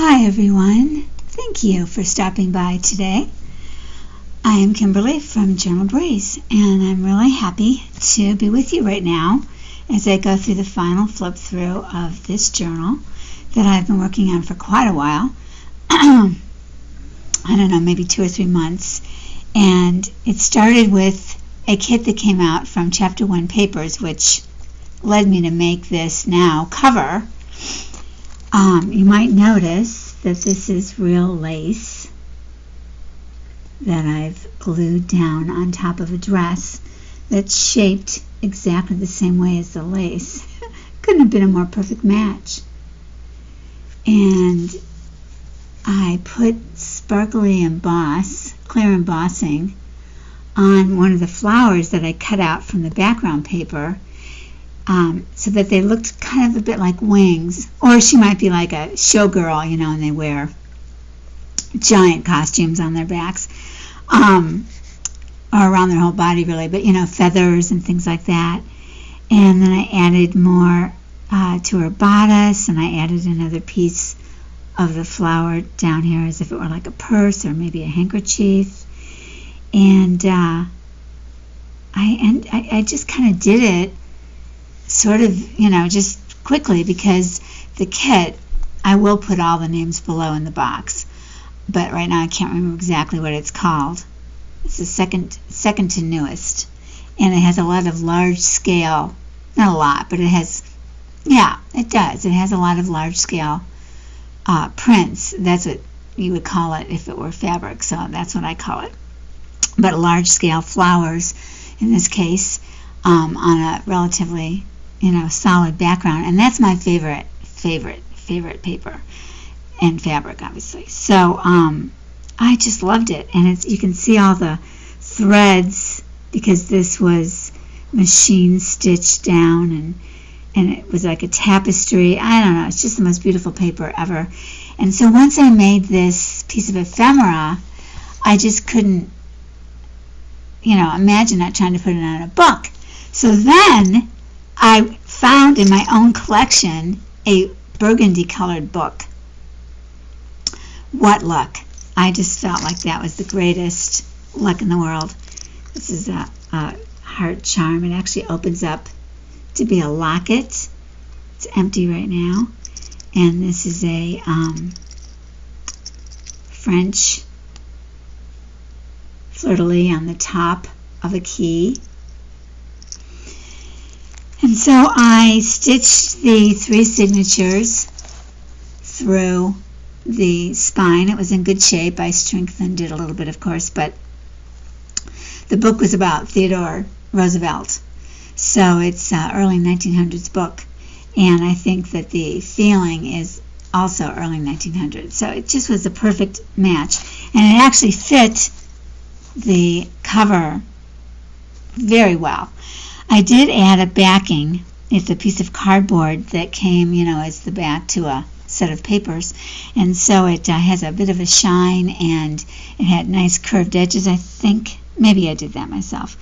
Hi everyone, thank you for stopping by today. I am Kimberly from Journal Breeze, and I'm really happy to be with you right now as I go through the final flip through of this journal that I've been working on for quite a while. I don't know, maybe 2 or 3 months, and it started with a kit that came out from Chapter 1 Papers, which led me to make this now cover. You might notice that this is real lace that I've glued down on top of a dress that's shaped exactly the same way as the lace. Couldn't have been a more perfect match. And I put sparkly clear embossing on one of the flowers that I cut out from the background paper, so that they looked kind of a bit like wings. Or she might be like a showgirl, and they wear giant costumes on their backs, or around their whole body really, but feathers and things like that. And then I added more to her bodice, and I added another piece of the flower down here as if it were like a purse or maybe a handkerchief. And I just kind of did it sort of, just quickly, because the kit, I will put all the names below in the box, but right now I can't remember exactly what it's called. It's the second to newest, and it has a lot of large scale, not a lot, but it has, it does. It has a lot of large scale prints. That's what you would call it if it were fabric, so that's what I call it. But large scale flowers, in this case, on a relatively solid background, and that's my favorite paper and fabric, obviously. So I just loved it, and you can see all the threads because this was machine stitched down, and it was like a tapestry. I don't know, it's just the most beautiful paper ever. And so once I made this piece of ephemera, I just couldn't imagine not trying to put it on a book. So then I found in my own collection a burgundy colored book. What luck. I just felt like that was the greatest luck in the world. This is a heart charm. It actually opens up to be a locket. It's empty right now. And this is a French fleur-de-lis on the top of a key. And so I stitched the 3 signatures through the spine. It was in good shape. I strengthened it a little bit, of course, but the book was about Theodore Roosevelt. So it's an early 1900s book, and I think that the feeling is also early 1900s. So it just was a perfect match, and it actually fit the cover very well. I did add a backing. It's a piece of cardboard that came, as the back to a set of papers, and so it has a bit of a shine, and it had nice curved edges. I think maybe I did that myself,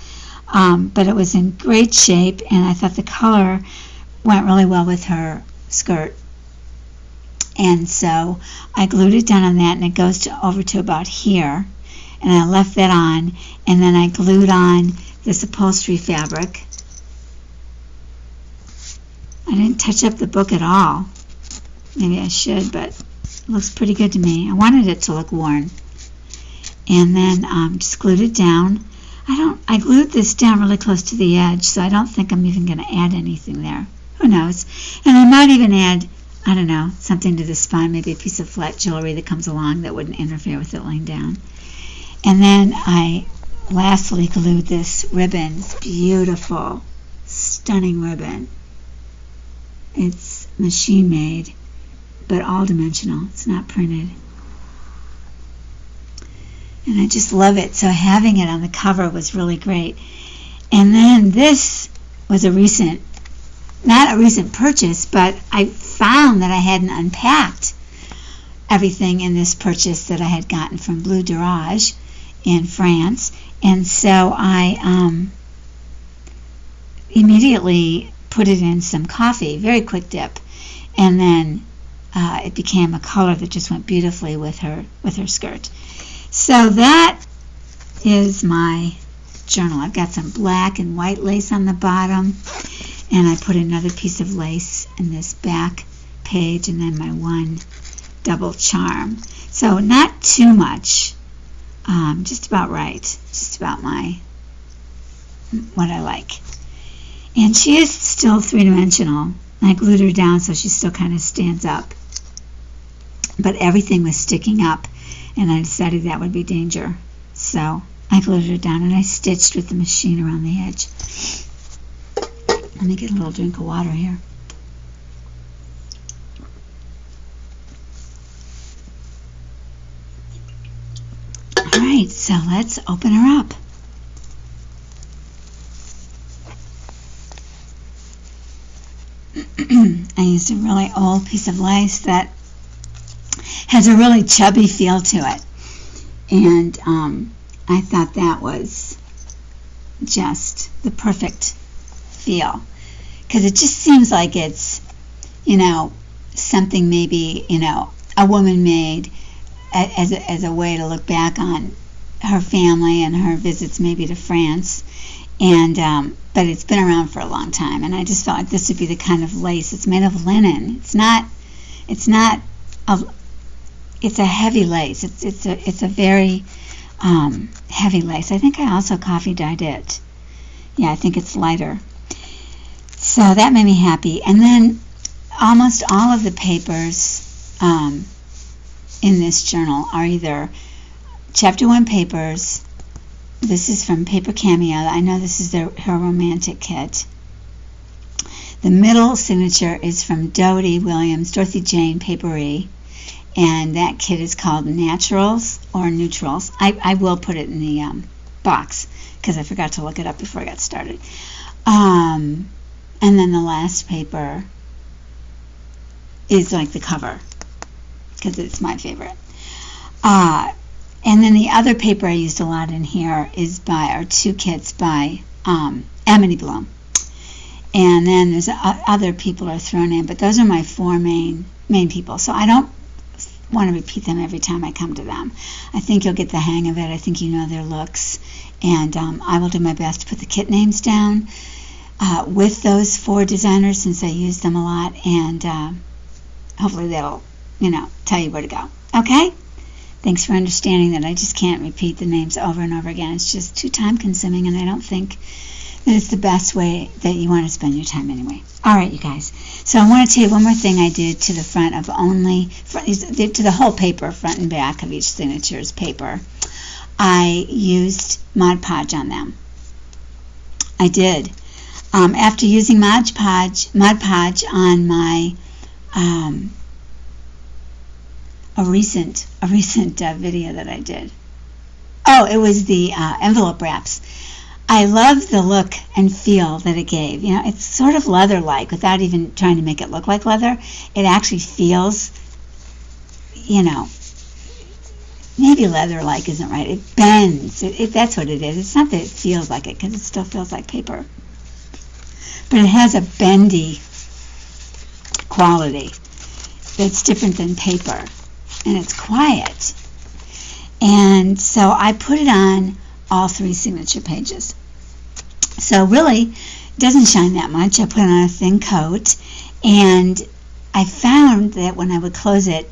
but it was in great shape, and I thought the color went really well with her skirt. And so I glued it down on that, and it goes over to about here, and I left that on, and then I glued on this upholstery fabric. I didn't touch up the book at all. Maybe I should, but it looks pretty good to me. I wanted it to look worn. And then just glued it down. I glued this down really close to the edge, so I don't think I'm even going to add anything there. Who knows? And I might even add, I don't know, something to the spine, maybe a piece of flat jewelry that comes along that wouldn't interfere with it laying down. And then I lastly glued this ribbon. It's beautiful, stunning ribbon. It's machine made, but all dimensional. It's not printed. And I just love it. So having it on the cover was really great. And then this was not a recent purchase, but I found that I hadn't unpacked everything in this purchase that I had gotten from Bleu Dirage in France. And so I immediately put it in some coffee, very quick dip, and then it became a color that just went beautifully with her skirt. So that is my journal. I've got some black and white lace on the bottom, and I put another piece of lace in this back page, and then my one double charm. So not too much, just about right, just about what I like. And she is still three-dimensional. I glued her down so she still kind of stands up, but everything was sticking up, and I decided that would be danger. So I glued her down, and I stitched with the machine around the edge. Let me get a little drink of water here. All right, so let's open her up. I used a really old piece of lace that has a really chubby feel to it, and I thought that was just the perfect feel, because it just seems like it's, something maybe, a woman made as a way to look back on her family and her visits maybe to France, and but it's been around for a long time, and I just felt like this would be the kind of lace. It's made of linen. It's a heavy lace. It's a very heavy lace. I think I also coffee dyed it. Yeah, I think it's lighter. So that made me happy. And then almost all of the papers in this journal are either Chapter 1 papers. This is from Paper Cameo. I know this is her romantic kit. The middle signature is from Dodie Williams, Dorothy Jane Papery, and that kit is called Naturals or Neutrals. I will put it in the box because I forgot to look it up before I got started. And then the last paper is like the cover because it's my favorite. And then the other paper I used a lot in here are two kits by Amity Bloom. And then there's other people are thrown in, but those are my four main people. So I don't want to repeat them every time I come to them. I think you'll get the hang of it. I think you know their looks. And I will do my best to put the kit names down with those four designers since I use them a lot. And hopefully that'll, tell you where to go. Okay? Thanks for understanding that I just can't repeat the names over and over again. It's just too time consuming, and I don't think that it's the best way that you want to spend your time anyway. All right, you guys. So I want to tell you one more thing I did to the front of to the whole paper, front and back of each signature's paper. I used Mod Podge on them. I did. After using Mod Podge on my a recent video that I did. Oh, it was the envelope wraps. I love the look and feel that it gave. It's sort of leather-like without even trying to make it look like leather. It actually feels, maybe leather-like isn't right. It bends. That's what it is. It's not that it feels like it, because it still feels like paper. But it has a bendy quality that's different than paper. And it's quiet. And so I put it on all three signature pages. So really, it doesn't shine that much. I put it on a thin coat, and I found that when I would close it,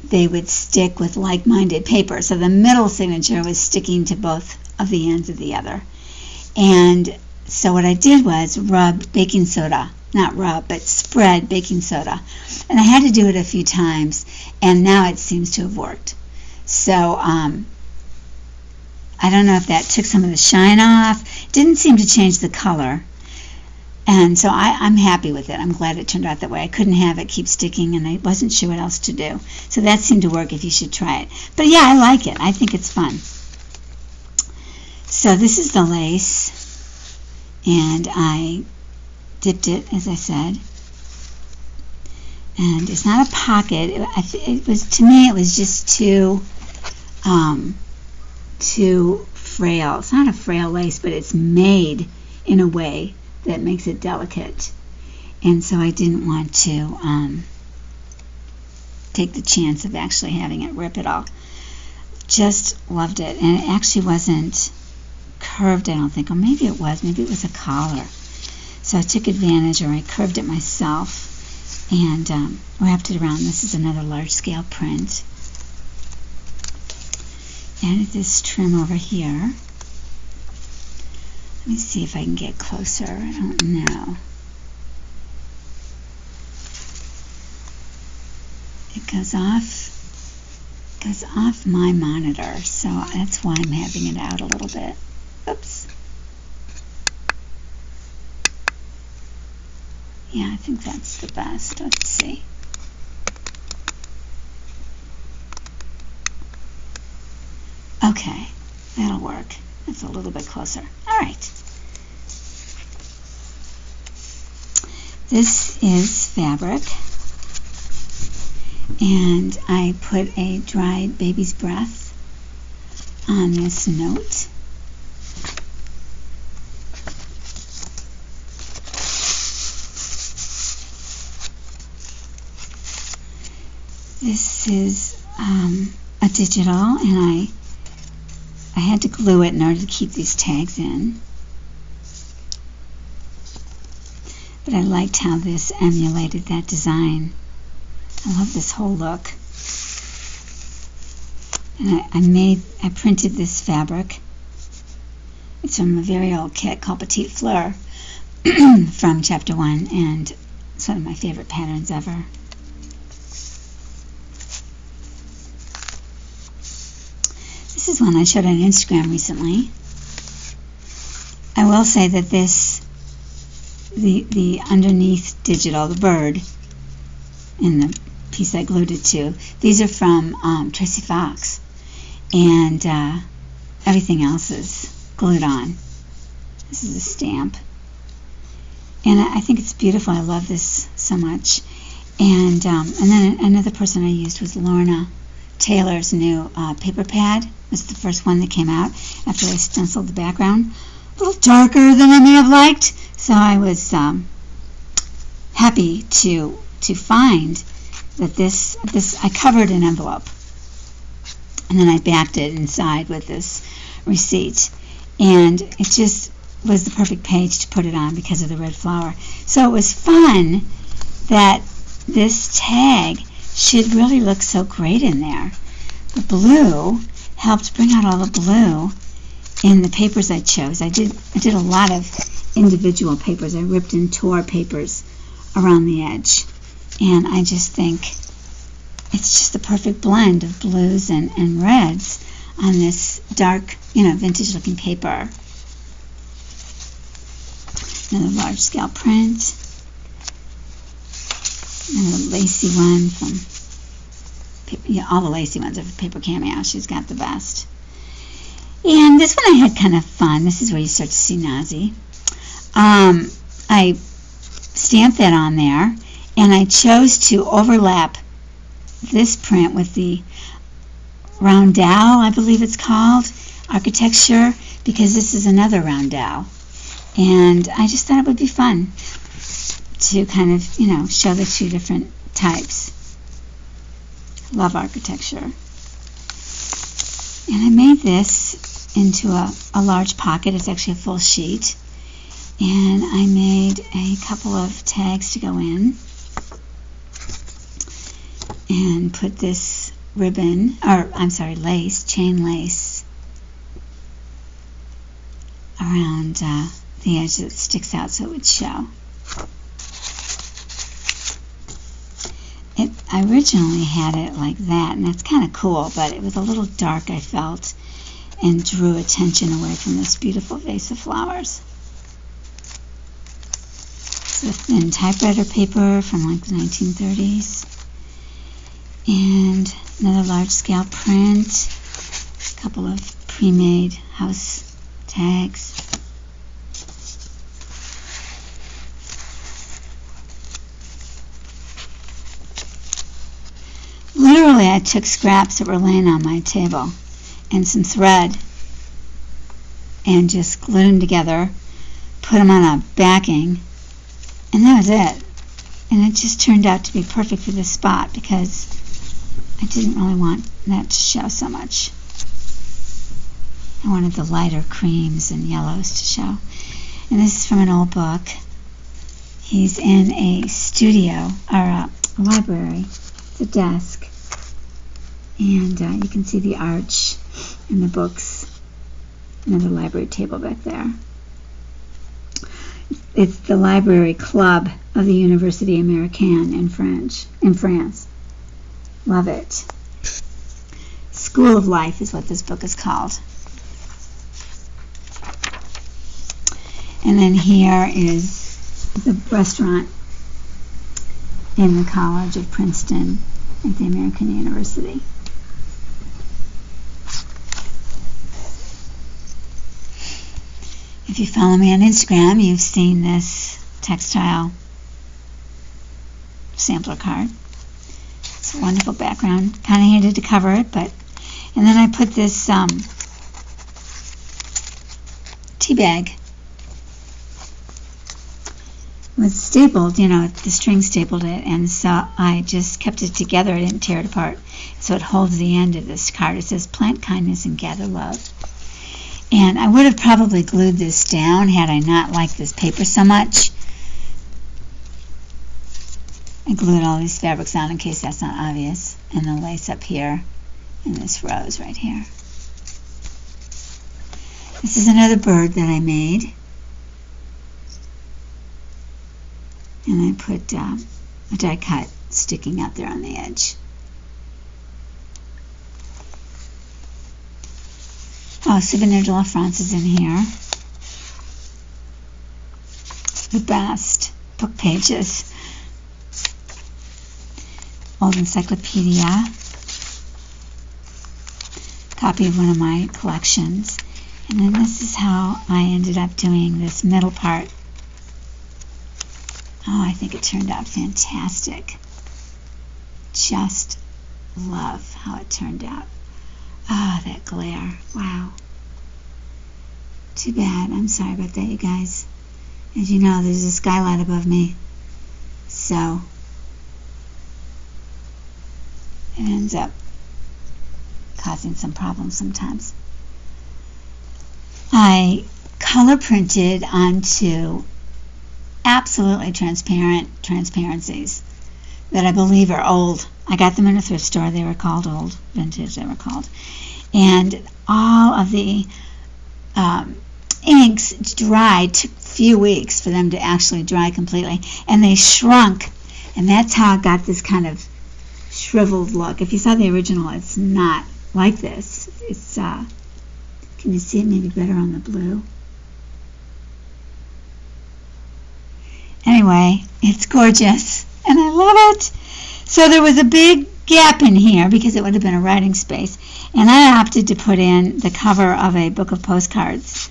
they would stick with like-minded paper. So the middle signature was sticking to both of the ends of the other. And so what I did was rub baking soda. Not rub, but spread baking soda. And I had to do it a few times, and now it seems to have worked. So I don't know if that took some of the shine off. It didn't seem to change the color. And so I'm happy with it. I'm glad it turned out that way. I couldn't have it keep sticking, and I wasn't sure what else to do. So that seemed to work if you should try it. But yeah, I like it. I think it's fun. So this is the lace, and I dipped it, as I said, and it's not a pocket. It was, to me, it was just too frail. It's not a frail lace, but it's made in a way that makes it delicate, and so I didn't want to take the chance of actually having it rip at all. Just loved it. And it actually wasn't curved, I don't think. Or maybe it was. Maybe it was a collar. So I took advantage, or I curved it myself and wrapped it around. This is another large scale print. Added this trim over here. Let me see if I can get closer. I don't know. It goes off my monitor, so that's why I'm having it out a little bit. Oops. Yeah, I think that's the best. Let's see. Okay, that'll work. That's a little bit closer. All right. This is fabric, and I put a dried baby's breath on this note. This is a digital, and I had to glue it in order to keep these tags in. But I liked how this emulated that design. I love this whole look. And I printed this fabric. It's from a very old kit called Vintage Florist from Chapter 1, and it's one of my favorite patterns ever. This is one I showed on Instagram recently. I will say that the underneath digital, the bird, and the piece I glued it to, these are from Tracy Fox, and everything else is glued on. This is a stamp, and I think it's beautiful. I love this so much. And then another person I used was Lorna Taylor's new paper pad. It was the first one that came out after I stenciled the background. A little darker than I may have liked, so I was happy to find that this I covered an envelope, and then I backed it inside with this receipt, and it just was the perfect page to put it on because of the red flower. So it was fun that this tag should really look so great in there. The blue helped bring out all the blue in the papers I chose. I did a lot of individual papers. I ripped and tore papers around the edge, and I just think it's just the perfect blend of blues and reds on this dark, vintage looking paper. Another large scale print. Another lacy one from all the lacy ones are from Paper Cameo. She's got the best. And this one I had kind of fun. This is where you start to see Nazi. I stamped that on there, and I chose to overlap this print with the roundel, I believe it's called, architecture, because this is another roundel. And I just thought it would be fun to kind of, show the two different types. Love architecture. And I made this into a large pocket. It's actually a full sheet. And I made a couple of tags to go in. And put this ribbon, lace, chain lace, around the edge that sticks out so it would show. I originally had it like that, and that's kind of cool, but it was a little dark, I felt, and drew attention away from this beautiful vase of flowers. It's a thin typewriter paper from like the 1930s. And another large scale print, a couple of pre-made house tags. Literally, I took scraps that were laying on my table and some thread and just glued them together, put them on a backing, and that was it. And it just turned out to be perfect for this spot because I didn't really want that to show so much. I wanted the lighter creams and yellows to show. And this is from an old book. He's in a studio, or a library. It's a desk. And you can see the arch and the books. Another library table back there. It's the Library Club of the Université Américaine in France. Love it. School of Life is what this book is called. And then here is the restaurant in the College of Princeton at the American University. If you follow me on Instagram, you've seen this textile sampler card. It's a wonderful background. Kind of hated to cover it, but... And then I put this tea bag. It was stapled, you know, the string stapled it, and so I just kept it together. I didn't tear it apart. So it holds the end of this card. It says, "Plant kindness and gather love." And I would have probably glued this down had I not liked this paper so much. I glued all these fabrics on in case that's not obvious. And the lace up here, and this rose right here. This is another bird that I made. And I put a die cut sticking out there on the edge. Oh, Souvenir de la France is in here. The best book pages. Old encyclopedia. Copy of one of my collections. And then this is how I ended up doing this middle part. Oh, I think it turned out fantastic. Just love how it turned out. Ah, oh, that glare. Wow. Too bad. I'm sorry about that, you guys. As you know, there's a skylight above me. So, it ends up causing some problems sometimes. I color printed onto absolutely transparent transparencies that I believe are old. I got them in a thrift store. They were called old vintage, they were called. And all of the inks dried. Took a few weeks for them to actually dry completely. And they shrunk. And that's how I got this kind of shriveled look. If you saw the original, it's not like this. It's, can you see it maybe better on the blue? Anyway, it's gorgeous. And I love it. So there was a big gap in here because it would have been a writing space. And I opted to put in the cover of a book of postcards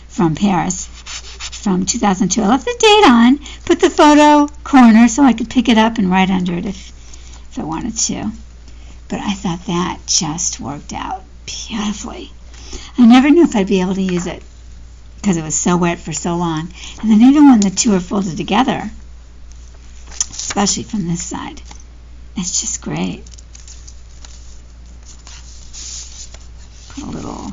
from Paris from 2002. I left the date on, put the photo corner so I could pick it up and write under it if I wanted to. But I thought that just worked out beautifully. I never knew if I'd be able to use it because it was so wet for so long. And then even when the two are folded together, especially from this side, it's just great. Put a little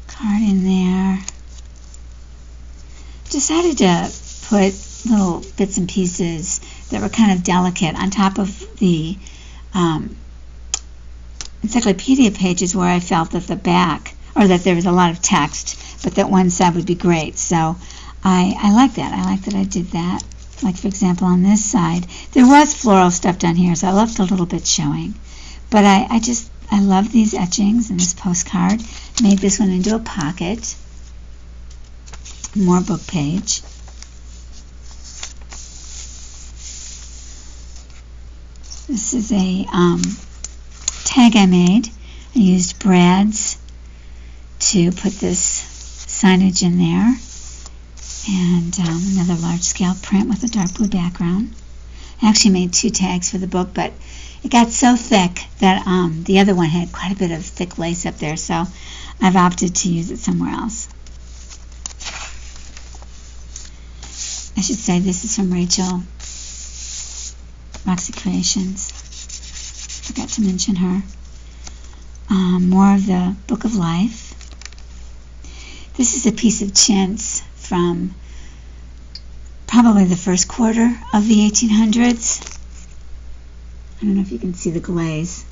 card in there. Decided to put little bits and pieces that were kind of delicate on top of the encyclopedia pages where I felt that the back, or that there was a lot of text, but that one side would be great. So I like that. I like that I did that. Like, for example, on this side, there was floral stuff down here, so I left a little bit showing. But I love these etchings and this postcard. Made this one into a pocket. More book page. This is a tag I made. I used brads to put this signage in there. And another large-scale print with a dark blue background. I actually made 2 tags for the book, but it got so thick that the other one had quite a bit of thick lace up there, so I've opted to use it somewhere else. I should say this is from Rachel Roxy Creations. Forgot to mention her. More of the Book of Life. This is a piece of chintz from probably the first quarter of the 1800s. I don't know if you can see the glaze,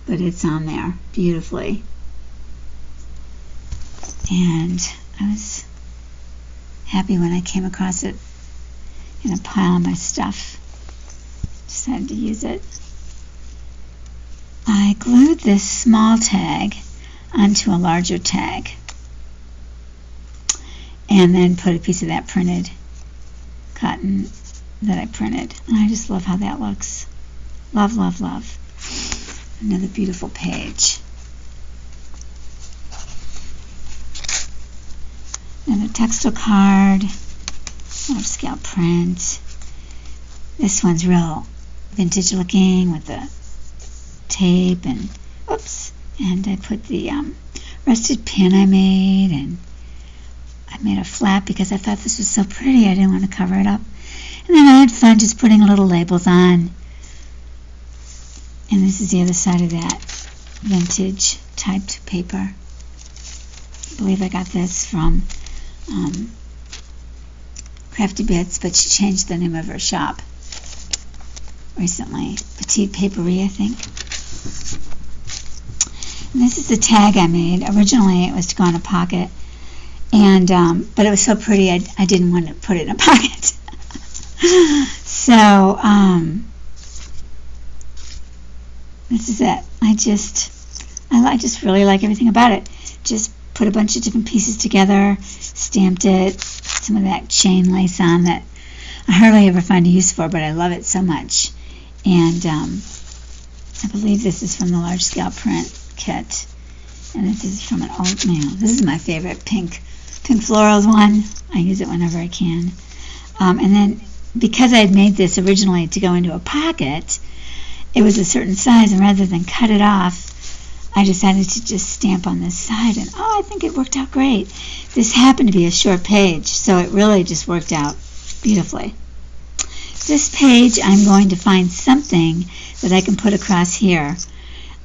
but it's on there beautifully. And I was happy when I came across it in a pile of my stuff. Decided to use it. I glued this small tag onto a larger tag and then put a piece of that printed cotton that I printed. And I just love how that looks. Love, love, love. Another beautiful page. Another textile card. Large scale print. This one's real vintage looking with the tape and oops, and I put the rusted pin I made, and I made a flap because I thought this was so pretty I didn't want to cover it up. And then I had fun just putting little labels on. And this is the other side of that vintage typed paper. I believe I got this from Crafty Bits, but she changed the name of her shop recently. Petite Paperie, I think. And this is the tag I made. Originally it was to go in a pocket, and but it was so pretty I didn't want to put it in a pocket. So this is it. I just really like everything about it. Just put a bunch of different pieces together, stamped it, some of that chain lace on that I hardly ever find a use for, but I love it so much. And I believe this is from the large scale print kit, and this is from an old mail. This is my favorite pink florals one. I use it whenever I can. And then because I had made this originally to go into a pocket, it was a certain size, and rather than cut it off, I decided to just stamp on this side, and I think it worked out great. This happened to be a short page, so it really just worked out beautifully. This page, I'm going to find something that I can put across here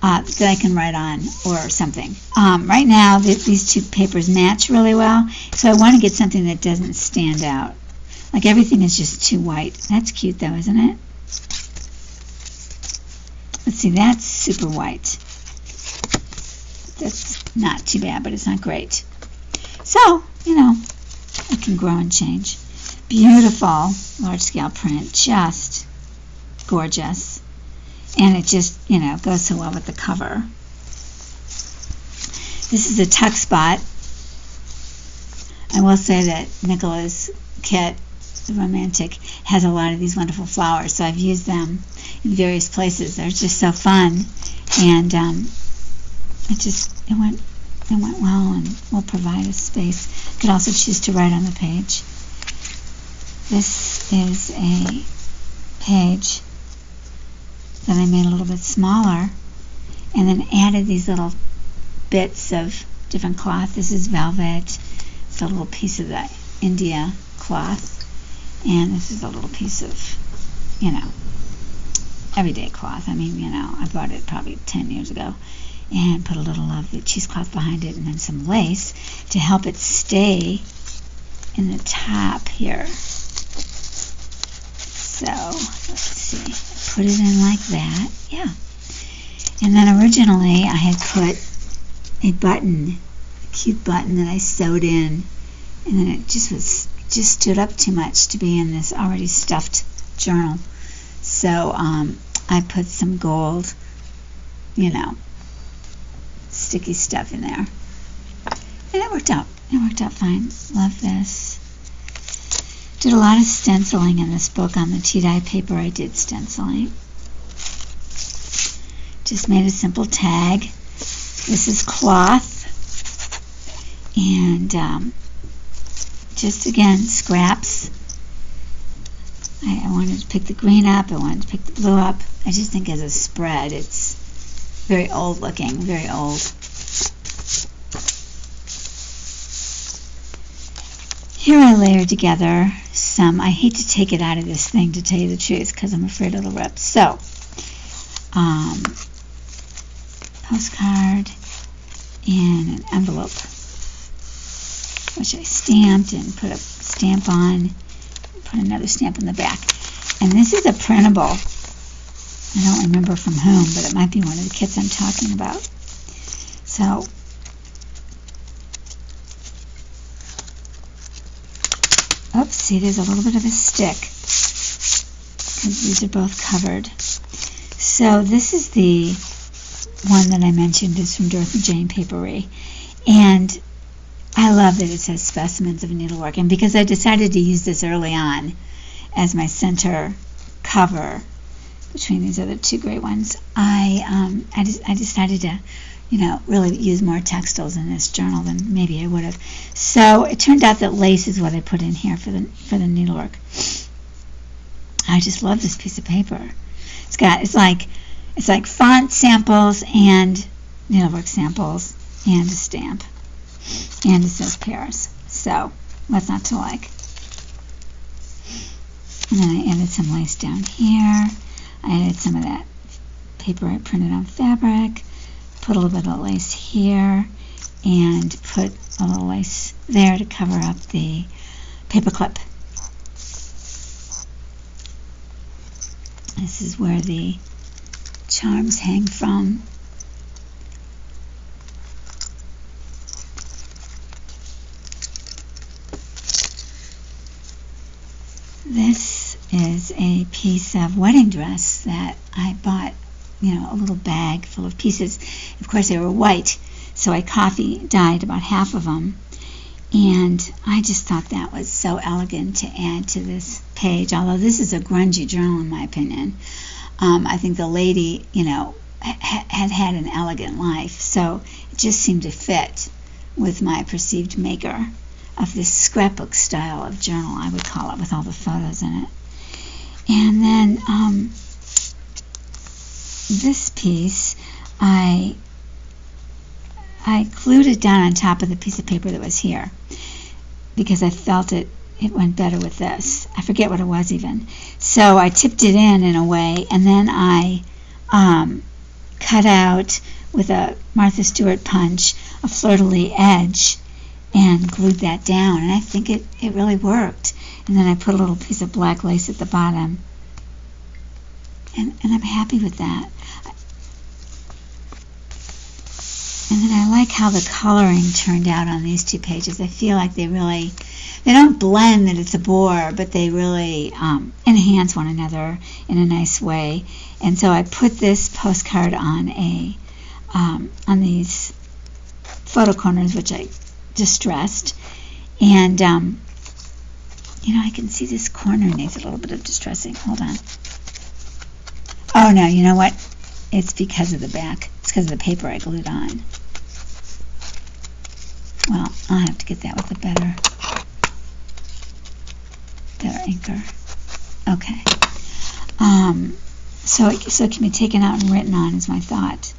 that I can write on or something. Right now, these two papers match really well, so I want to get something that doesn't stand out. Like everything is just too white. That's cute though, isn't it? Let's see, that's super white. That's not too bad, but it's not great. So, it can grow and change. Beautiful large scale print, just gorgeous. And it just, goes so well with the cover. This is a tuck spot. I will say that Nicola's kit, the Romantic, has a lot of these wonderful flowers, so I've used them in various places. They're just so fun, and it went well and will provide a space. You could also choose to write on the page. This is a page that I made a little bit smaller and then added these little bits of different cloth. This is velvet. It's a little piece of the India cloth, and this is a little piece of, everyday cloth. I mean, I bought it probably 10 years ago, and put a little of the cheesecloth behind it and then some lace to help it stay in the top here. So, let's see, put it in like that, yeah. And then originally I had put a button, a cute button that I sewed in, and then it just stood up too much to be in this already stuffed journal. So I put some gold, sticky stuff in there, and it worked out. It worked out fine. Love this. Did a lot of stenciling in this book. On the tea-dye paper I did stenciling. Just made a simple tag. This is cloth, and just again scraps. I wanted to pick the green up, I wanted to pick the blue up. I just think as a spread it's very old looking, very old. Here I layered together some, I hate to take it out of this thing, to tell you the truth, because I'm afraid it'll rip. So, postcard in an envelope, which I stamped and put a stamp on, put another stamp in the back. And this is a printable. I don't remember from whom, but it might be one of the kits I'm talking about. So, oops, see, there's a little bit of a stick, because these are both covered. So this is the one that I mentioned, is from Dorothy Jane Papery. And I love that it says specimens of needlework. And because I decided to use this early on as my center cover between these other two great ones, I decided to, really use more textiles in this journal than maybe I would have. So it turned out that lace is what I put in here for the needlework. I just love this piece of paper. It's like font samples and needlework samples and a stamp, and it says Paris. So what's not to like? And then I added some lace down here. I added some of that paper I printed on fabric, put a little bit of lace here, and put a little lace there to cover up the paper clip. This is where the charms hang from. This is a piece of wedding dress that I bought, a little bag full of pieces. Of course, they were white, so I coffee dyed about half of them. And I just thought that was so elegant to add to this page, although this is a grungy journal in my opinion. I think the lady, had an elegant life, so it just seemed to fit with my perceived maker of this scrapbook style of journal, I would call it, with all the photos in it. And then this piece, I glued it down on top of the piece of paper that was here because I felt it went better with this. I forget what it was even. So I tipped it in a way, and then I cut out with a Martha Stewart punch a fleur-de-lis edge and glued that down, and I think it really worked. And then I put a little piece of black lace at the bottom, and I'm happy with that. And then I like how the coloring turned out on these two pages. I feel like they don't blend that it's a bore, but they really enhance one another in a nice way. And so I put this postcard on these photo corners, which I distressed. And, I can see this corner needs a little bit of distressing. Hold on. Oh, no, you know what? It's because of the back. It's because of the paper I glued on. Well, I'll have to get that with a better inker. Okay. So it can be taken out and written on is my thought.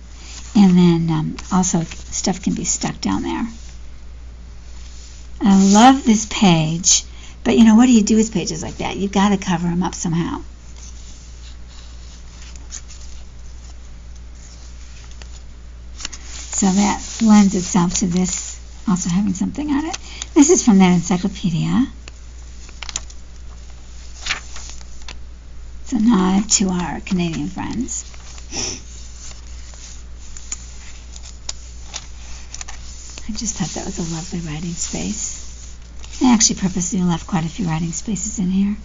And then also stuff can be stuck down there. I love this page, but what do you do with pages like that? You've got to cover them up somehow. So that lends itself to this also having something on it. This is from that encyclopedia. It's a nod to our Canadian friends. I just thought that was a lovely writing space. I actually purposely left quite a few writing spaces in here.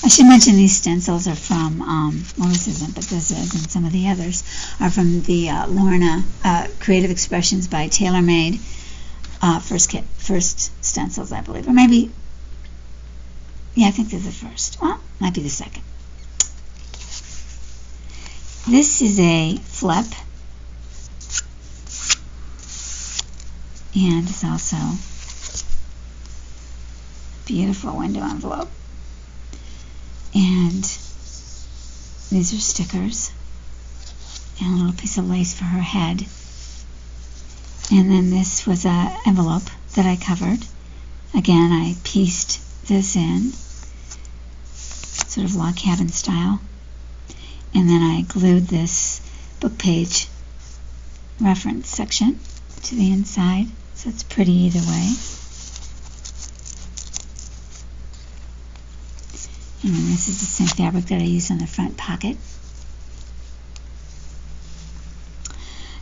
I should mention these stencils are from, well, this isn't, but this is, and some of the others are from the Lorna Creative Expressions by TaylorMade first stencils, I believe. Or maybe, yeah, I think they're the first. Well, might be the second. This is a flip, and it's also a beautiful window envelope. And these are stickers and a little piece of lace for her head. And then this was an envelope that I covered. Again, I pieced this in sort of log cabin style. And then I glued this book page reference section to the inside, so it's pretty either way. And then this is the same fabric that I used on the front pocket.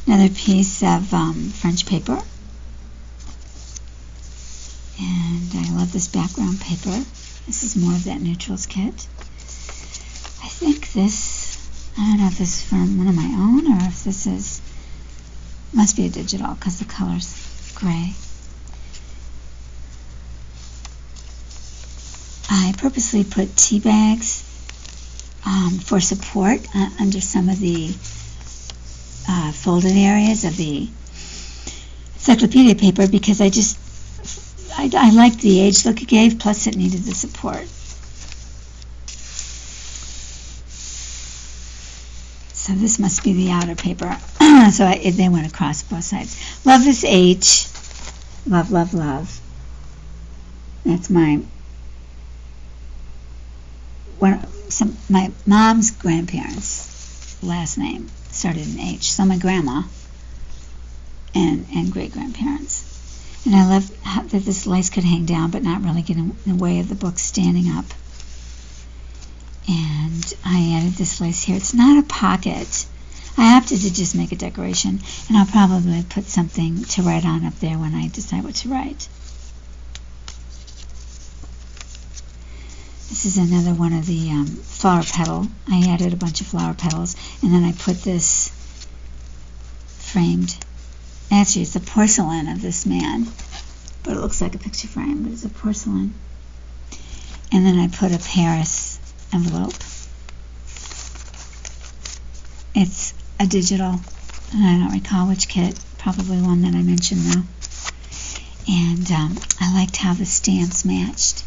Another piece of French paper. And I love this background paper. This is more of that Neutrals kit. I think this, I don't know if this is from one of my own or if this is, must be a digital because the color's gray. I purposely put tea bags for support under some of the folded areas of the encyclopedia paper because I liked the age look it gave, plus it needed the support. So this must be the outer paper. So they went across both sides. Love this H. Love, love, love. That's my mom's grandparents' last name started in H. So my grandma and great-grandparents. And I love that this lace could hang down but not really get in the way of the book standing up. And I added this lace here. It's not a pocket. I opted to just make a decoration, and I'll probably put something to write on up there when I decide what to write. This is another one of the flower petal. I added a bunch of flower petals, and then I put this framed. Actually, it's the porcelain of this man, but it looks like a picture frame, but it's a porcelain. And then I put a Paris envelope. It's a digital, and I don't recall which kit, probably one that I mentioned though. And I liked how the stamps matched.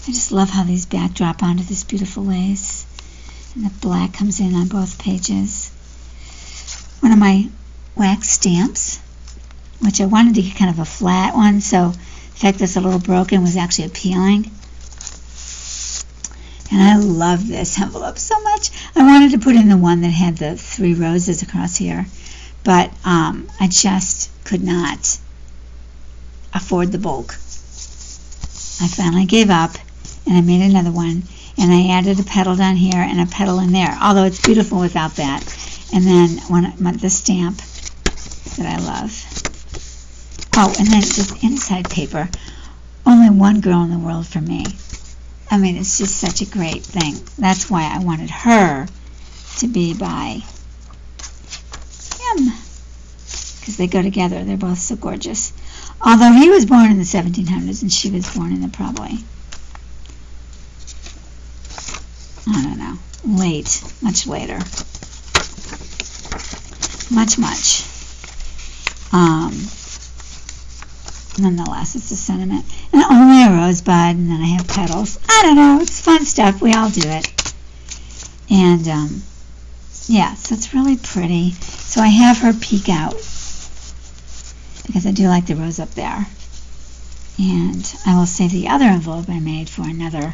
I just love how these backdrop onto this beautiful lace. And the black comes in on both pages. One of my wax stamps, which I wanted to get kind of a flat one, so the fact that it's a little broken was actually appealing. And I love this envelope so much. I wanted to put in the one that had the 3 roses across here, but I just could not afford the bulk. I finally gave up, and I made another one, and I added a petal down here and a petal in there, although it's beautiful without that. And then the stamp that I love. Oh, and then this inside paper. Only one girl in the world for me. I mean, it's just such a great thing. That's why I wanted her to be by him, because they go together. They're both so gorgeous. Although he was born in the 1700s and she was born in the probably, I don't know, late, much later. Much. Nonetheless, it's a sentiment. And only a rosebud, and then I have petals. I don't know, it's fun stuff. We all do it. And, yeah, so it's really pretty. So I have her peek out, because I do like the rose up there. And I will save the other envelope I made for another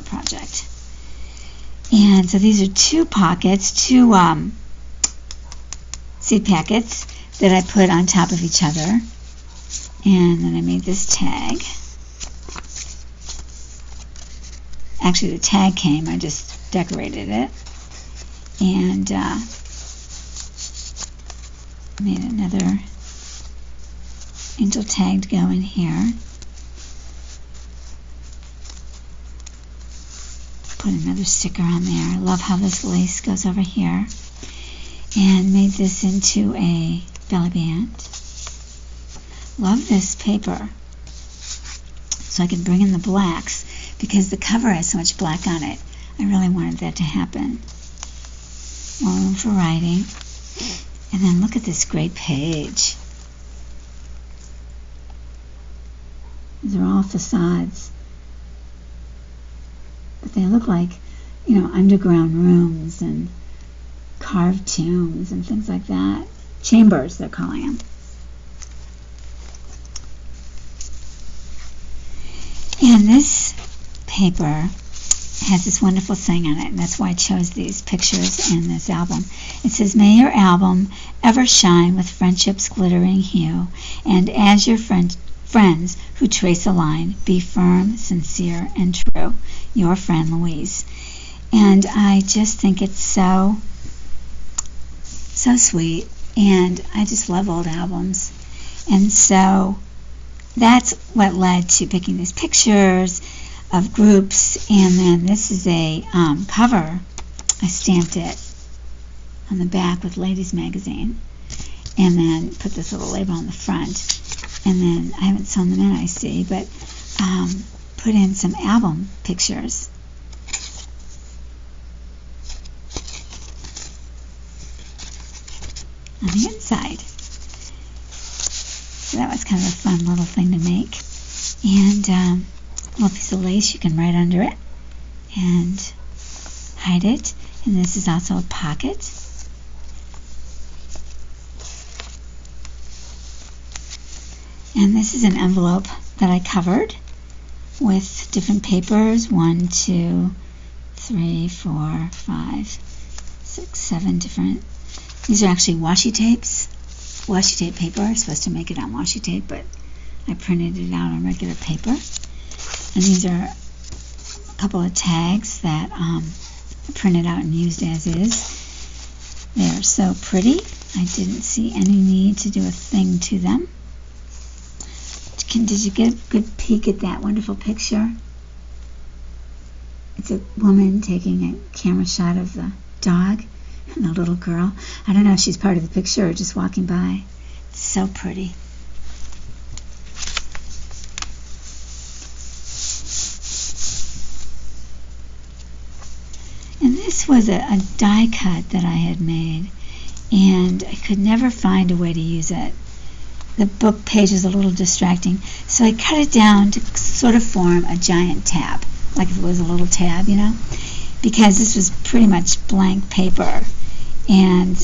project. And so these are 2 pockets, 2 seed packets that I put on top of each other. And then I made this tag. Actually, the tag came, I just decorated it. And made another angel tag to go in here. Put another sticker on there. I love how this lace goes over here. And made this into a belly band. Love this paper. So I can bring in the blacks because the cover has so much black on it. I really wanted that to happen. More room for writing. And then look at this great page. These are all facades. But they look like, underground rooms and carved tombs and things like that. Chambers, they're calling them. this paper has this wonderful saying on it, and that's why I chose these pictures in this album. It says, "May your album ever shine with friendship's glittering hue, and as your friends who trace a line, be firm, sincere, and true. Your friend, Louise." And I just think it's so sweet, and I just love old albums. And so that's what led to picking these pictures of groups. And then this is a cover. I stamped it on the back with Ladies Magazine, and then put this little label on the front. And then I haven't sewn them in, I see, but put in some album pictures. On the inside. So that was kind of a fun little thing to make. And a little piece of lace you can write under it and hide it. And this is also a pocket. And this is an envelope that I covered with different papers. 1, 2, 3, 4, 5, 6, 7 different. These are actually washi tapes. Washi tape paper. I'm supposed to make it on washi tape, but I printed it out on regular paper. And these are a couple of tags that I printed out and used as is. They're so pretty. I didn't see any need to do a thing to them. Did you get a good peek at that wonderful picture? It's a woman taking a camera shot of the dog and the little girl. I don't know if she's part of the picture or just walking by. It's so pretty. And this was a die cut that I had made, and I could never find a way to use it. The book page is a little distracting, so I cut it down to sort of form a giant tab, like if it was a little tab, you know, because this was pretty much blank paper. And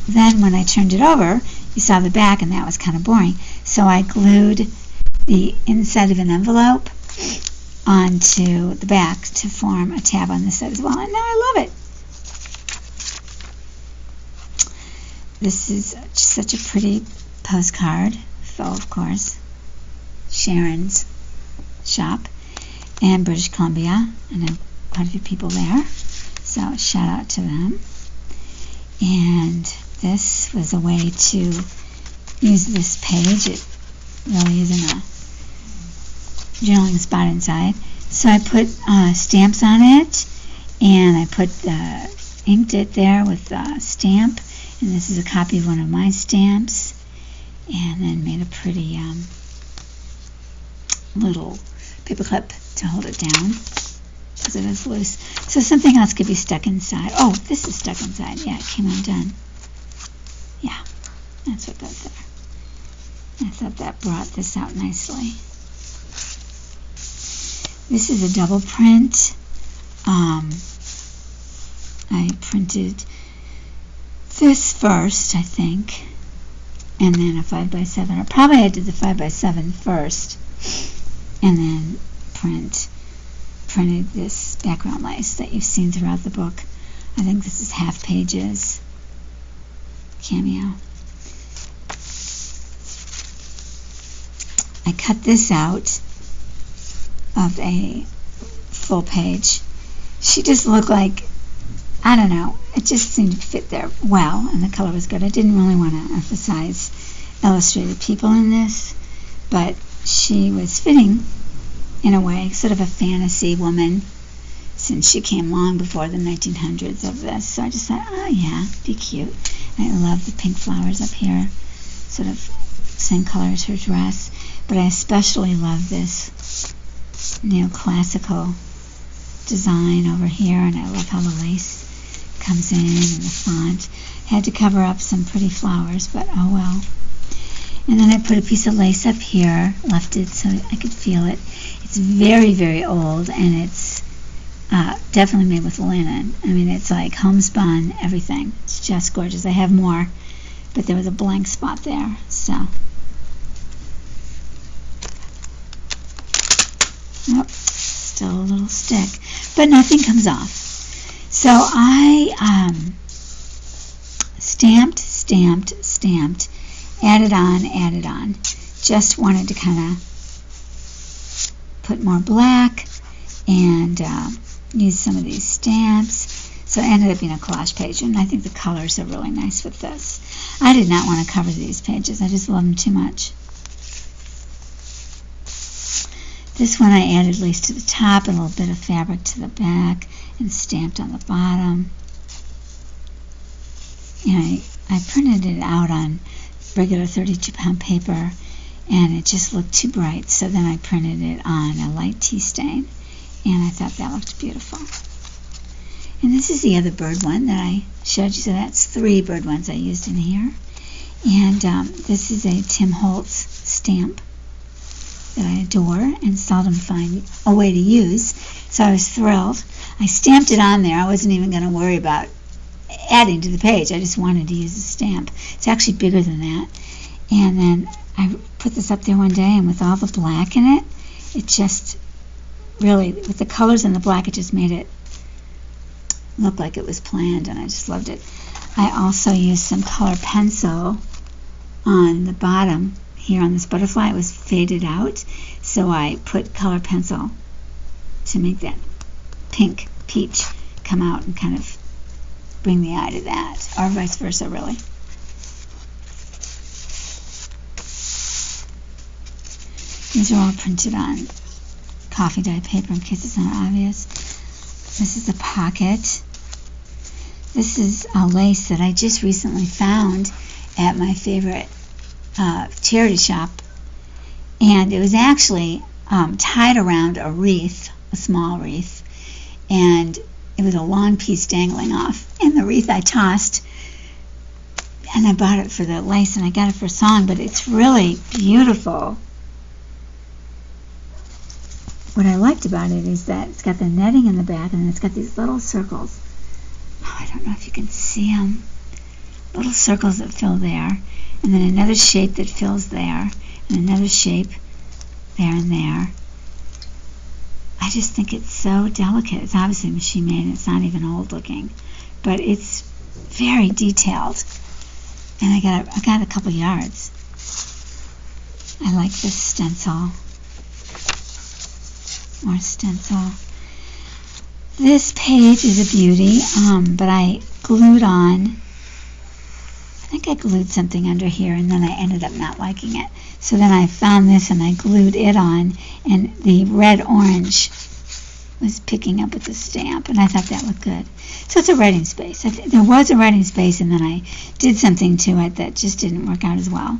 then when I turned it over, you saw the back, and that was kind of boring. So I glued the inside of an envelope onto the back to form a tab on this side as well, and now I love it. This is such a pretty postcard, faux, of course, Sharon's shop in British Columbia, and I have quite a few people there, so shout out to them. And this was a way to use this page. It really isn't a journaling spot inside, so I put stamps on it, and I inked it there with a stamp, and this is a copy of one of my stamps. And then made a pretty little paper clip to hold it down because it is loose. So something else could be stuck inside. Oh, this is stuck inside. Yeah, it came undone. Yeah, that's what goes there. I thought that brought this out nicely. This is a double print. I printed this first, I think, and then a 5x7, or probably I did the 5x7 first, and then printed this background lace that you've seen throughout the book. I think this is half pages cameo. I cut this out of a full page. She just looked like, I don't know, it just seemed to fit there well, and the color was good. I didn't really want to emphasize illustrated people in this, but she was fitting in a way, sort of a fantasy woman, since she came long before the 1900s of this. So I just thought, oh yeah, be cute. I love the pink flowers up here, sort of same color as her dress, but I especially love this neoclassical design over here, and I love how the lace comes in and the font. Had to cover up some pretty flowers, but oh well. And then I put a piece of lace up here, left it so I could feel it. It's very, very old, and it's definitely made with linen. I mean, it's like homespun, everything. It's just gorgeous. I have more, but there was a blank spot there, so. Oh, stick, but nothing comes off. So I stamped, added on. Just wanted to kind of put more black and use some of these stamps. So it ended up being a collage page, and I think the colors are really nice with this. I did not want to cover these pages. I just love them too much. This one I added lace to the top, and a little bit of fabric to the back, and stamped on the bottom. And I printed it out on regular 32-pound paper, and it just looked too bright, so then I printed it on a light tea stain, and I thought that looked beautiful. And this is the other bird one that I showed you, so that's 3 bird ones I used in here. And this is a Tim Holtz stamp that I adore and seldom find a way to use, so I was thrilled. I stamped it on there. I wasn't even going to worry about adding to the page. I just wanted to use the stamp. It's actually bigger than that. And then I put this up there one day, and with all the black in it, it just really, with the colors and the black, it just made it look like it was planned, and I just loved it. I also used some color pencil on the bottom here on this butterfly. It was faded out, so I put color pencil to make that pink peach come out and kind of bring the eye to that, or vice versa, really. These are all printed on coffee dye paper in case it's not obvious. This is a pocket. This is a lace that I just recently found at my favorite charity shop, and it was actually tied around a wreath, a small wreath, and it was a long piece dangling off, and the wreath I tossed, and I bought it for the lace, and I got it for a song, but it's really beautiful. What I liked about it is that it's got the netting in the back, and it's got these little circles. Oh, I don't know if you can see them. Little circles that fill there, and then another shape that fills there, and another shape there and there. I just think it's so delicate. It's obviously machine made, and it's not even old looking, but it's very detailed. And I got a couple yards. I like this stencil. More stencil. This page is a beauty, but I glued on, I think I glued something under here, and then I ended up not liking it. So then I found this and I glued it on, and the red-orange was picking up with the stamp, and I thought that looked good. So it's a writing space. There was a writing space, and then I did something to it that just didn't work out as well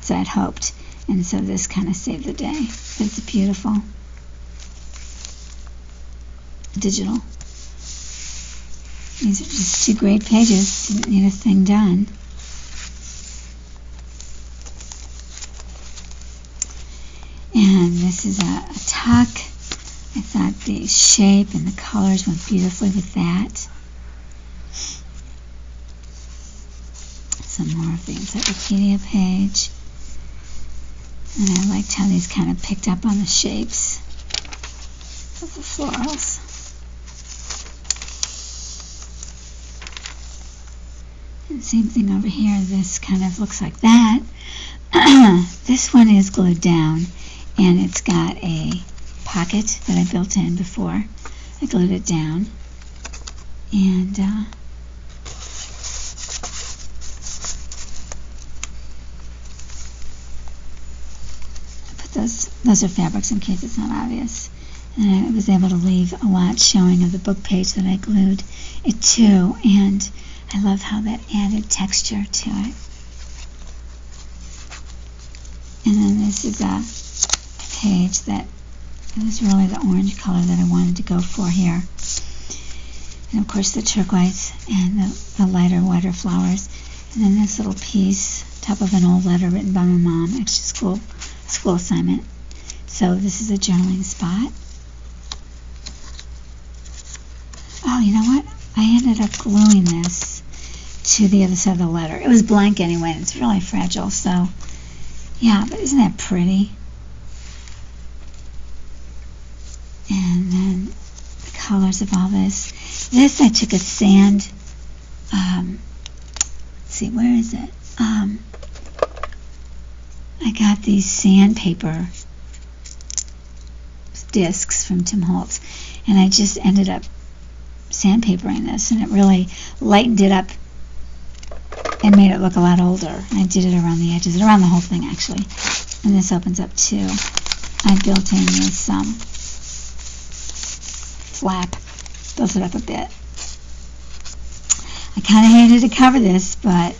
as I'd hoped, and so this kind of saved the day. But it's beautiful. Digital. These are just 2 great pages. Didn't need a thing done. And this is a tuck. I thought the shape and the colors went beautifully with that. Some more of the encyclopedia page. And I liked how these kind of picked up on the shapes of the florals. And same thing over here. This kind of looks like that. This one is glued down, and it's got a pocket that I built in before. I glued it down, and I put those are fabrics in case it's not obvious. And I was able to leave a lot showing of the book page that I glued it to, and I love how that added texture to it. And then this is a page that it was really the orange color that I wanted to go for here. And of course the turquoise and the lighter, whiter flowers. And then this little piece, top of an old letter written by my mom, extra school assignment. So this is a journaling spot. Oh, you know what? I ended up gluing this to the other side of the letter. It was blank anyway, and it's really fragile, so yeah, but isn't that pretty? And then colors of all this. This I took a sand, let's see, where is it? I got these sandpaper discs from Tim Holtz, and I just ended up sandpapering this, and it really lightened it up and made it look a lot older. I did it around the edges, around the whole thing actually. And this opens up too. I built in this flap, built it up a bit. I kind of hated to cover this, but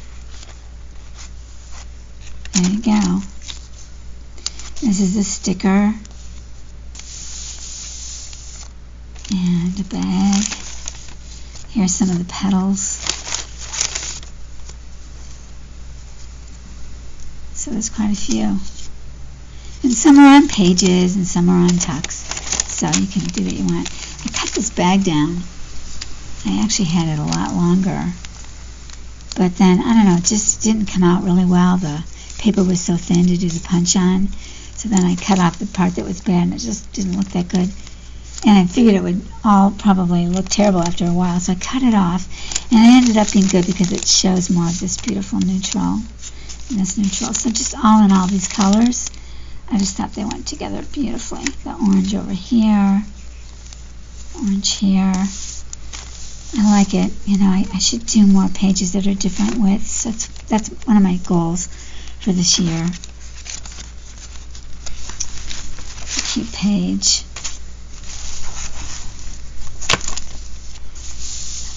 there you go. This is a sticker and a bag. Here's some of the petals. So there's quite a few. And some are on pages and some are on tucks. So you can do what you want. I cut this bag down. I actually had it a lot longer. But then, I don't know, it just didn't come out really well. The paper was so thin to do the punch on. So then I cut off the part that was bad, and it just didn't look that good. And I figured it would all probably look terrible after a while, so I cut it off. And it ended up being good because it shows more of this beautiful neutral and this neutral. So just all in all, these colors, I just thought they went together beautifully. The orange over here, orange here. I like it. You know, I should do more pages that are different widths. That's one of my goals for this year. Cute page.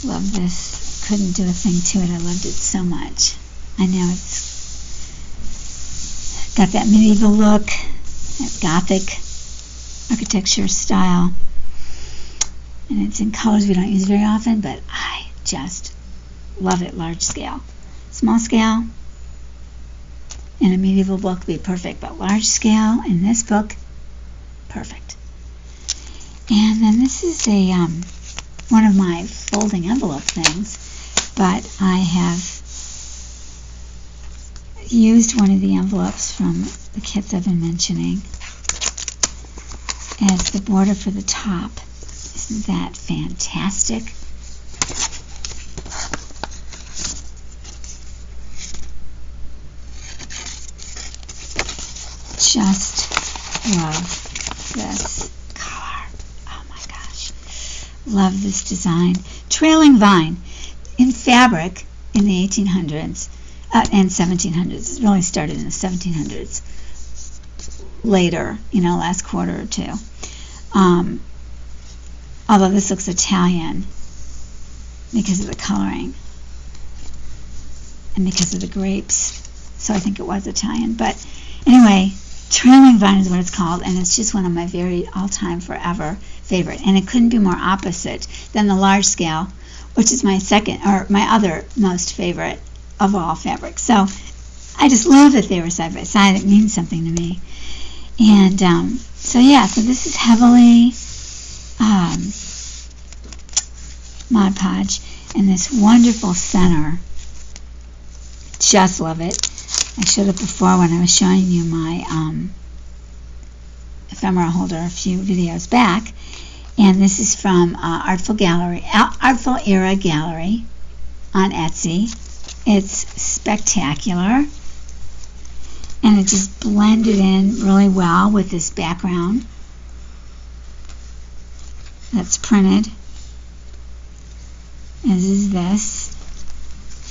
Love this. Couldn't do a thing to it. I loved it so much. I know it's got that medieval look, that Gothic architecture style. And it's in colors we don't use very often, but I just love it. Large scale. Small scale in a medieval book would be perfect, but large scale in this book, perfect. And then this is a one of my folding envelope things, but I have used one of the envelopes from the kits I've been mentioning as the border for the top. Isn't that fantastic? Just love this color. Oh my gosh. Love this design. Trailing vine in fabric in the 1800s and 1700s. It really started in the 1700s. Later, you know, last quarter or two. Although this looks Italian because of the coloring and because of the grapes. So I think it was Italian. But anyway, trailing vine is what it's called, and it's just one of my very all-time forever favorite. And it couldn't be more opposite than the large scale, which is my second or my other most favorite of all fabrics. So I just love that they were side by side. It means something to me. And so yeah, so this is heavily Mod Podge, and this wonderful center. Just love it. I showed it before when I was showing you my ephemera holder a few videos back, and this is from Artful Era Gallery on Etsy. It's spectacular, and it just blended in really well with this background that's printed. As is this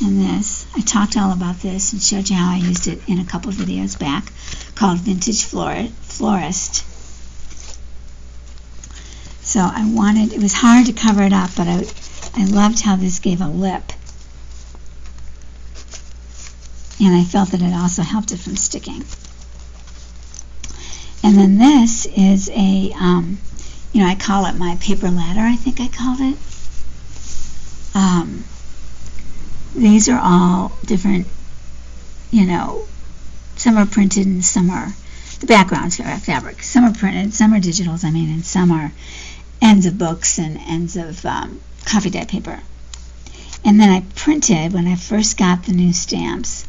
and this. I talked all about this and showed you how I used it in a couple of videos back, called Vintage Florist. So it was hard to cover it up, but I loved how this gave a lip. And I felt that it also helped it from sticking. And then this is a, I call it my paper ladder, I think I called it. These are all different, some are printed and some are, the background's fabric. Some are printed, some are digitals, and some are ends of books and ends of coffee dye paper. And then I printed, when I first got the new stamps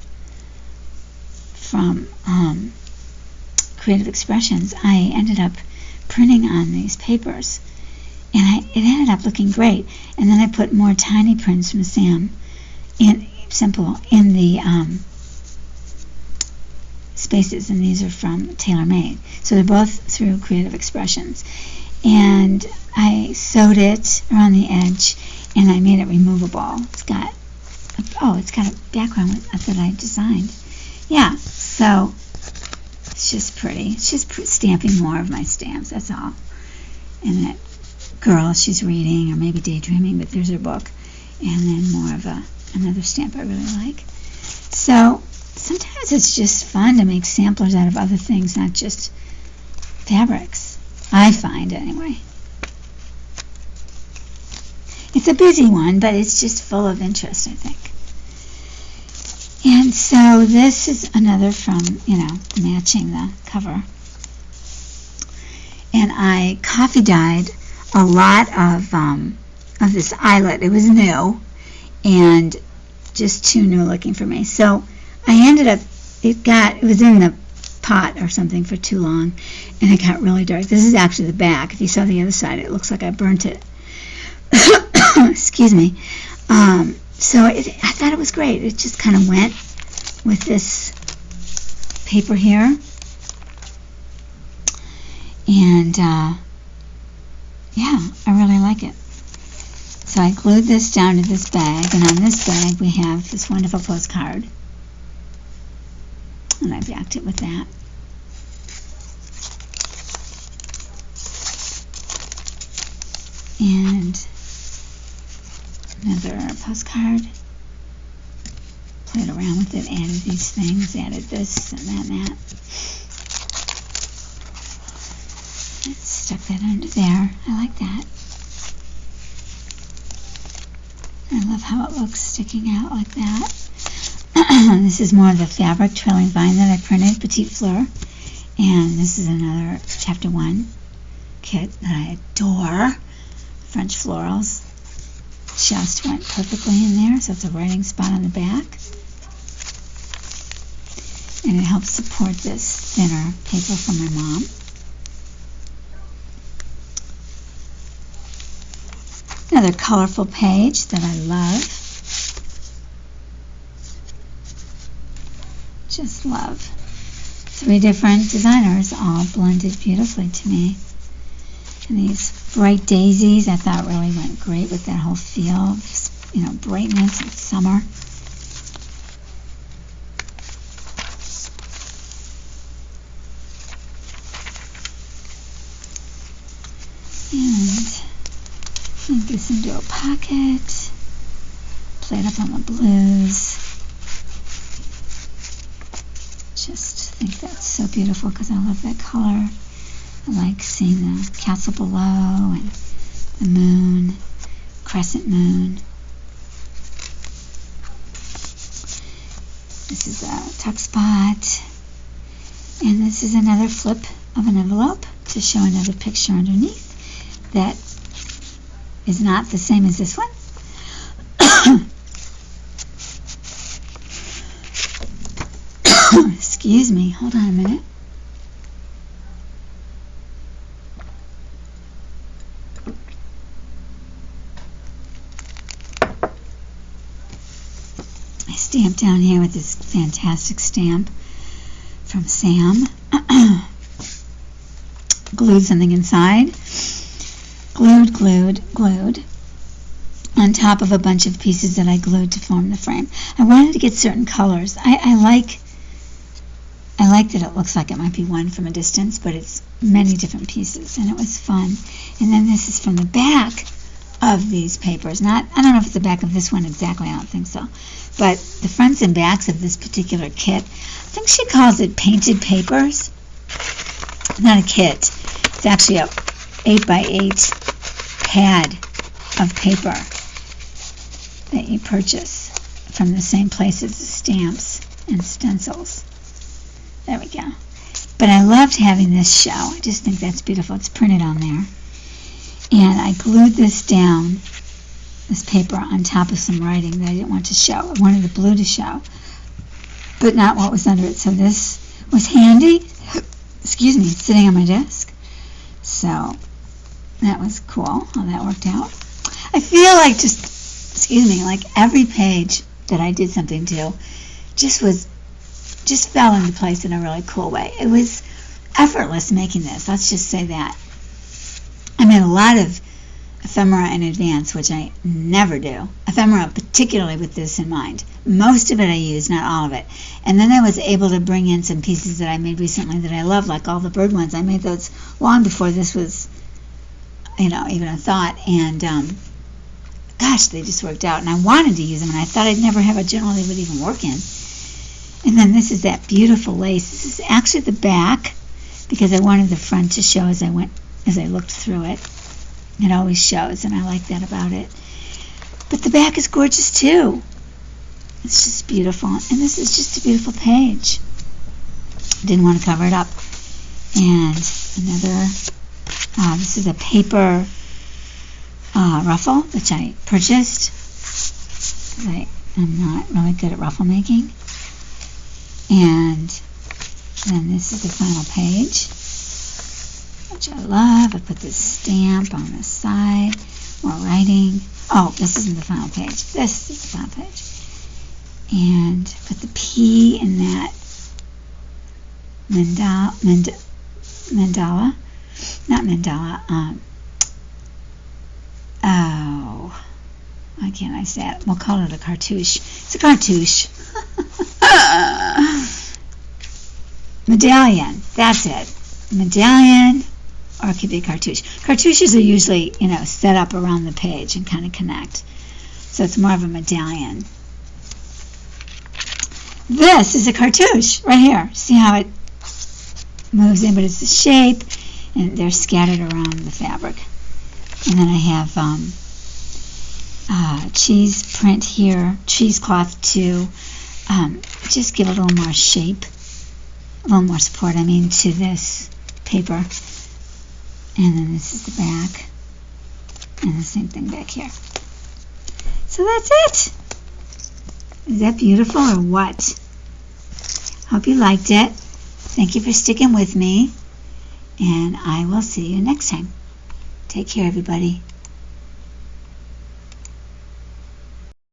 from Creative Expressions, I ended up printing on these papers. and it ended up looking great. And then I put more tiny prints from Sam in the spaces, and these are from TaylorMade. So they're both through Creative Expressions. And I sewed it around the edge, and I made it removable. It's got a background that I designed. Yeah, so it's just pretty. It's just stamping more of my stamps, that's all. And that girl, she's reading or maybe daydreaming, but there's her book. And then more of another stamp I really like. So sometimes it's just fun to make samplers out of other things, not just fabrics. I find, anyway. It's a busy one, but it's just full of interest, I think. And so this is another from, matching the cover. And I coffee dyed a lot of this eyelet. It was new and just too new looking for me. So I ended up, it was in the pot or something for too long, and it got really dark. This is actually the back. If you saw the other side, it looks like I burnt it. Excuse me. So I thought it was great. It just kind of went with this paper here. And yeah, I really like it. So I glued this down to this bag, and on this bag we have this wonderful postcard. And I backed it with that. And another postcard. Played around with it, added these things, added this and that and that. And stuck that under there. I like that. I love how it looks sticking out like that. This is more of the fabric trailing vine that I printed, Vintage Florist. And this is another Chapter 1 kit that I adore. French florals. Just went perfectly in there, so it's a writing spot on the back. And it helps support this thinner paper from my mom. Another colorful page that I love. Just love. 3 different designers all blended beautifully to me. And these bright daisies I thought really went great with that whole feel of, brightness and summer. And make this into a pocket. Play it up on the blues. Just think that's so beautiful because I love that color. I like seeing the castle below and the moon, crescent moon. This is a tuck spot. And this is another flip of an envelope to show another picture underneath that is not the same as this one. Excuse me, hold on a minute. I stamped down here with this fantastic stamp from Sam. Glued something inside. Glued on top of a bunch of pieces that I glued to form the frame. I wanted to get certain colors. I like that it looks like it might be one from a distance, but it's many different pieces, and it was fun. And then this is from the back of these papers. I don't know if it's the back of this one exactly, I don't think so. But the fronts and backs of this particular kit, I think she calls it painted papers. Not a kit. It's actually a 8x8 pad of paper that you purchase from the same place as the stamps and stencils. There we go. But I loved having this show. I just think that's beautiful. It's printed on there. And I glued this down, this paper, on top of some writing that I didn't want to show. I wanted the blue to show, but not what was under it. So this was handy. Excuse me, it's sitting on my desk. So that was cool how that worked out. I feel like like every page that I did something to just fell into place in a really cool way. It was effortless making this. Let's just say that. I made a lot of ephemera in advance, which I never do. Ephemera, particularly with this in mind. Most of it I used, not all of it. And then I was able to bring in some pieces that I made recently that I love, like all the bird ones. I made those long before this was, even a thought. And gosh, they just worked out. And I wanted to use them, and I thought I'd never have a journal they would even work in. And then this is that beautiful lace. This is actually the back, because I wanted the front to show as I looked through it. It always shows, and I like that about it. But the back is gorgeous too. It's just beautiful, and this is just a beautiful page. Didn't want to cover it up. And another, this is a paper ruffle, which I purchased. I'm not really good at ruffle making. And then this is the final page, which I love. I put this stamp on the side, more writing. Oh, this isn't the final page. This is the final page. And put the P in that mandala. Not mandala. Why can't I say it? We'll call it a cartouche. It's a cartouche. Medallion. That's it. Medallion. Or it could be a cartouche. Cartouches are usually, set up around the page and kind of connect. So it's more of a medallion. This is a cartouche right here. See how it moves in, but it's the shape, and they're scattered around the fabric. And then I have cheese print here, cheesecloth too. Just give a little more shape, a little more support, to this paper. And then this is the back, and the same thing back here. So that's it. Is that beautiful or what? Hope you liked it. Thank you for sticking with me, and I will see you next time. Take care, everybody.